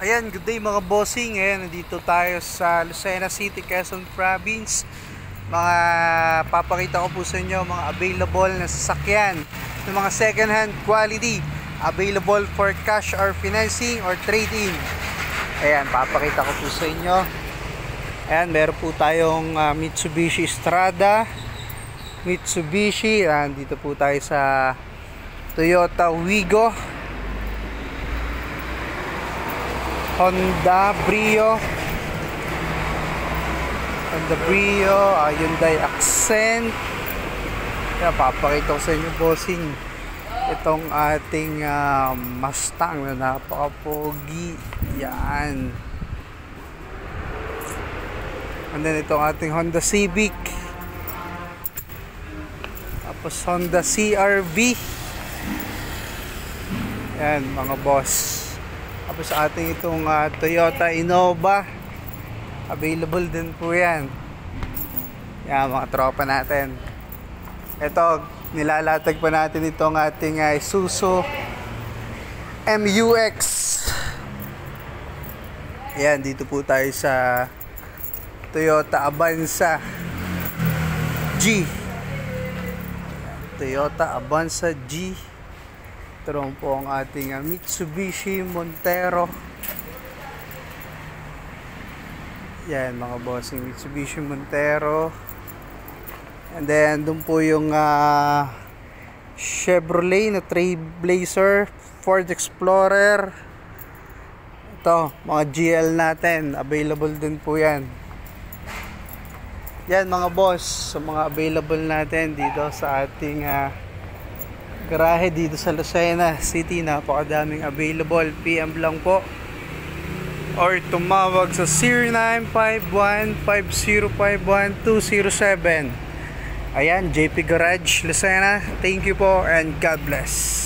Ayan, good day mga bossing. Ayan, nandito tayo sa Lucena City, Quezon Province. Papakita ko po sa inyo mga available na sasakyan ng mga second hand quality, available for cash or financing or trade-in. Ayan, papakita ko po sa inyo. Ayan, meron po tayong Mitsubishi Strada, Mitsubishi. Ayan, dito po tayo sa Toyota Wigo, Honda Brio, Hyundai Accent. Kaya papakita ko sa inyo bossing itong ating Mustang na napaka-pogi. Yan. And then itong ating Honda Civic, tapos Honda CR-V. Yan mga boss. Tapos sa ating itong Toyota Innova, available din po yan. Yan mga tropa natin. Ito, nilalatag pa natin itong ating Isuzu MU-X. Yan, dito po tayo sa Toyota Avanza G. Toyota Avanza G. Ito po ang ating Mitsubishi Montero. Yan mga bossing, Mitsubishi Montero. And then doon po yung Chevrolet na Trailblazer, Ford Explorer. Ito, mga GL natin, available din po yan. Yan mga boss, sa mga available natin dito sa ating garahe dito sa Lucena City. Napakadaming available. PM lang po or tumawag sa 0951-5051-207. Ayan, JP Garage Lucena. Thank you po and God bless.